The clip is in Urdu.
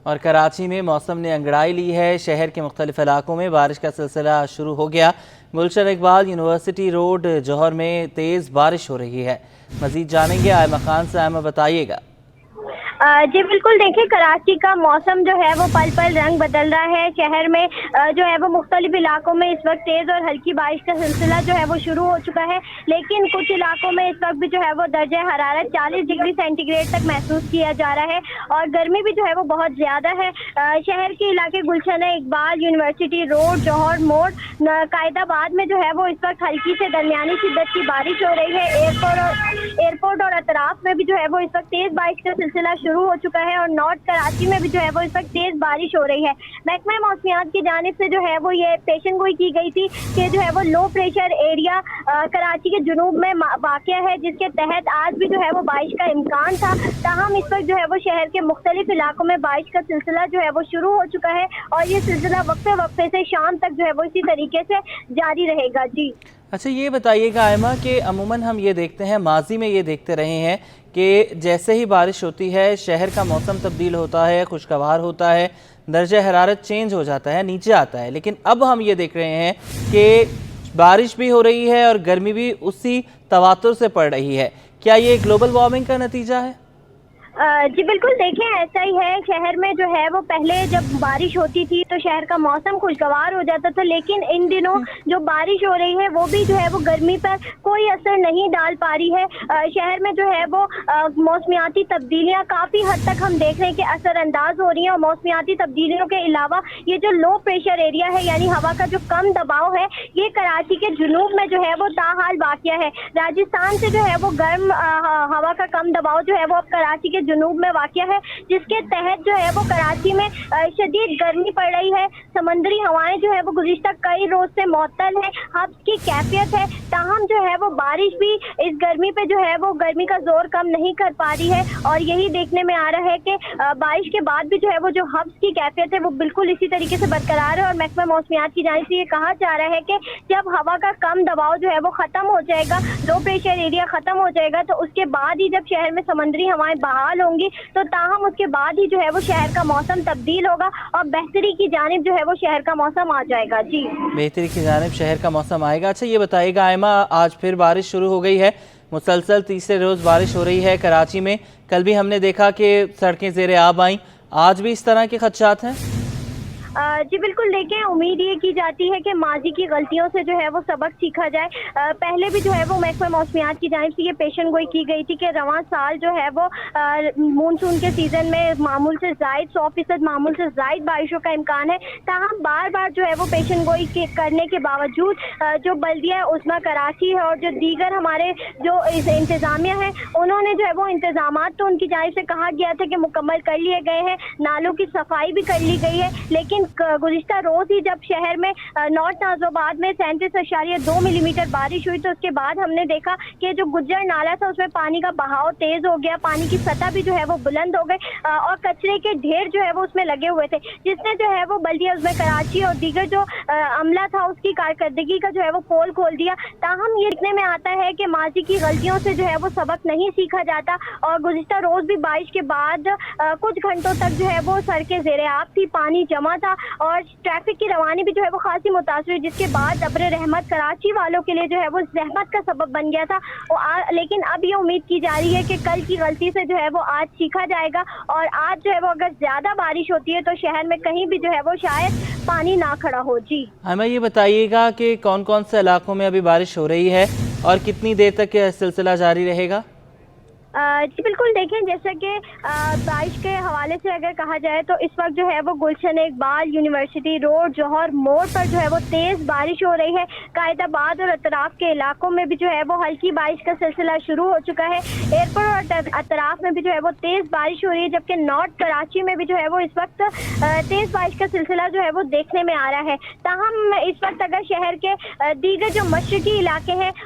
اور کراچی میں موسم نے انگڑائی لی ہے۔ شہر کے مختلف علاقوں میں بارش کا سلسلہ شروع ہو گیا۔ گلشن اقبال یونیورسٹی روڈ جوہر میں تیز بارش ہو رہی ہے۔ مزید جانیں گے آئمہ خان سے۔ آئمہ بتائیے گا۔ جی بالکل، دیکھیں کراچی کا موسم جو ہے وہ پل پل رنگ بدل رہا ہے۔ شہر میں جو ہے وہ مختلف علاقوں میں اس وقت تیز اور ہلکی بارش کا سلسلہ جو ہے وہ شروع ہو چکا ہے، لیکن کچھ علاقوں میں اس وقت بھی جو ہے وہ درجہ حرارت 40 ڈگری سینٹی گریڈ تک محسوس کیا جا رہا ہے اور گرمی بھی جو ہے وہ بہت زیادہ ہے۔ شہر کے علاقے گلشن اقبال یونیورسٹی روڈ جوہر موڑ قائد آباد میں جو ہے وہ اس وقت ہلکی سے درمیانی شدت کی بارش ہو رہی ہے۔ ایئرپورٹ اور اطراف میں بھی جو ہے وہ اس وقت تیز بارش کا سلسلہ شروع ہو چکا ہے اور نارتھ کراچی میں بھی جو ہے وہ اس وقت تیز بارش ہو رہی ہے۔ محکمہ موسمیات کی جانب سے جو ہے وہ یہ پیشن گوئی کی گئی تھی کہ جو ہے وہ لو پریشر ایریا کراچی کے جنوب میں واقع ہے، جس کے تحت آج بھی جو ہے وہ بارش کا امکان تھا۔ تاہم اس وقت جو ہے وہ شہر کے مختلف علاقوں میں بارش کا سلسلہ جو ہے وہ شروع ہو چکا ہے اور یہ سلسلہ وقفے وقفے سے شام تک جو ہے وہ اسی طریقے سے جاری رہے گا۔ جی اچھا، یہ بتائیے گا آئمہ کہ عموماً ہم یہ دیکھتے ہیں، ماضی میں یہ دیکھتے رہے ہیں کہ جیسے ہی بارش ہوتی ہے شہر کا موسم تبدیل ہوتا ہے، خوشگوار ہوتا ہے، درجہ حرارت چینج ہو جاتا ہے، نیچے آتا ہے، لیکن اب ہم یہ دیکھ رہے ہیں کہ بارش بھی ہو رہی ہے اور گرمی بھی اسی تواتر سے پڑ رہی ہے۔ کیا یہ گلوبل وارمنگ کا نتیجہ ہے؟ جی بالکل، دیکھیں ایسا ہی ہے۔ شہر میں جو ہے وہ پہلے جب بارش ہوتی تھی تو شہر کا موسم خوشگوار ہو جاتا تھا، لیکن ان دنوں جو بارش ہو رہی ہے وہ بھی جو ہے وہ گرمی پر کوئی اثر نہیں ڈال پا رہی ہے۔ شہر میں جو ہے وہ موسمیاتی تبدیلیاں کافی حد تک ہم دیکھ رہے ہیں کہ اثر انداز ہو رہی ہیں، اور موسمیاتی تبدیلیوں کے علاوہ یہ جو لو پریشر ایریا ہے، یعنی ہوا کا جو کم دباؤ ہے، یہ کراچی کے جنوب میں جو ہے وہ تاحال واقع ہے۔ راجستھان سے جو ہے وہ گرم ہوا کا کم دباؤ جو ہے وہ اب کراچی کے جنوب میں واقع ہے، جس کے تحت جو ہے وہ کراچی میں شدید گرمی پڑ رہی ہے۔ سمندری ہوائیں جو ہے وہ گزشتہ کئی روز سے معطل ہے، حبس کی کیفیت ہے، تاہم جو ہے وہ بارش بھی اس گرمی پہ جو ہے وہ گرمی کا زور کم نہیں کر پا رہی ہے، اور یہی دیکھنے میں آ رہا ہے کہ بارش کے بعد بھی جو ہے وہ جو حبس کی کیفیت ہے وہ بالکل اسی طریقے سے برقرار ہے، اور محکمہ موسمیات کی جانب سے یہ کہا جا رہا ہے کہ جب ہوا کا کم دباؤ جو ہے وہ ختم ہو جائے گا، لو پریشر ایریا ختم ہو جائے گا، تو اس کے بعد ہی جب شہر میں سمندری ہوائیں بحال ہوں گی تو تاہم اس کے بعد ہی جو ہے وہ شہر کا موسم تبدیل ہوگا اور بہتری کی جانب جو ہے وہ شہر کا موسم آ جائے گا۔ جی بہتری کی جانب شہر کا موسم آئے گا۔ اچھا، یہ بتائیے گا آئمہ، آج پھر بارش شروع ہو گئی ہے، مسلسل تیسرے روز بارش ہو رہی ہے کراچی میں۔ کل بھی ہم نے دیکھا کہ سڑکیں زیر آب آئیں، آج بھی اس طرح کے خدشات ہیں؟ جی بالکل، دیکھیں امید یہ کی جاتی ہے کہ ماضی کی غلطیوں سے جو ہے وہ سبق سیکھا جائے۔ پہلے بھی جو ہے وہ محکمہ موسمیات کی جانب سے یہ پیشن گوئی کی گئی تھی کہ رواں سال جو ہے وہ مونسون کے سیزن میں معمول سے زائد 100% معمول سے زائد بارشوں کا امکان ہے، تاہم بار بار جو ہے وہ پیشن گوئی کرنے کے باوجود جو بلدیہ عظمیٰ کراچی ہے اور جو دیگر ہمارے جو انتظامیہ ہیں، انہوں نے جو ہے وہ انتظامات تو ان کی جانب سے کہا گیا تھا کہ مکمل کر لیے گئے ہیں، نالوں کی صفائی بھی کر لی گئی ہے، لیکن گزشتہ روز ہی جب شہر میں نارتھ نازو آباد میں 37.2 ملی میٹر بارش ہوئی تو اس کے بعد ہم نے دیکھا کہ جو گجر نالا تھا اس میں پانی کا بہاؤ تیز ہو گیا، پانی کی سطح بھی جو ہے وہ بلند ہو گئی اور کچرے کے ڈھیر جو ہے وہ اس میں لگے ہوئے تھے، جس نے جو ہے وہ بلدیہ عظمیٰ کراچی اور دیگر جو عملہ تھا اس کی کارکردگی کا جو ہے وہ پول کھول دیا۔ تاہم یہ دیکھنے میں آتا ہے کہ ماضی کی غلطیوں سے جو ہے وہ سبق نہیں سیکھا جاتا، اور گزشتہ روز بھی بارش کے بعد کچھ گھنٹوں تک جو ہے وہ سڑکیں زیر آب تھی، پانی جمع تھا اور ٹریفک کی روانی بھی جو ہے وہ خاصی متاثر ہوئی، جس کے بعد ابر رحمت کراچی والوں کے لیے جو ہے وہ زحمت کا سبب بن گیا تھا۔ لیکن اب یہ امید کی جا رہی ہے کہ کل کی غلطی سے جو ہے وہ آج سیکھا جائے گا، اور آج جو ہے وہ اگر زیادہ بارش ہوتی ہے تو شہر میں کہیں بھی جو ہے وہ شاید پانی نہ کھڑا ہو۔ جی ہمیں یہ بتائیے گا کہ کون کون سے علاقوں میں ابھی بارش ہو رہی ہے اور کتنی دیر تک یہ سلسلہ جاری رہے گا؟ جی بالکل، دیکھیں جیسا کہ بارش کے حوالے سے اگر کہا جائے تو اس وقت جو ہے وہ گلشن اقبال یونیورسٹی روڈ جوہر موڑ پر جو ہے وہ تیز بارش ہو رہی ہے۔ قائد آباد اور اطراف کے علاقوں میں بھی جو ہے وہ ہلکی بارش کا سلسلہ شروع ہو چکا ہے۔ ایئرپورٹ اور اطراف میں بھی جو ہے وہ تیز بارش ہو رہی ہے، جبکہ نارتھ کراچی میں بھی جو ہے وہ اس وقت تیز بارش کا سلسلہ جو ہے وہ دیکھنے میں آ رہا ہے۔ تاہم اس وقت اگر شہر کے دیگر جو مشرقی علاقے ہیں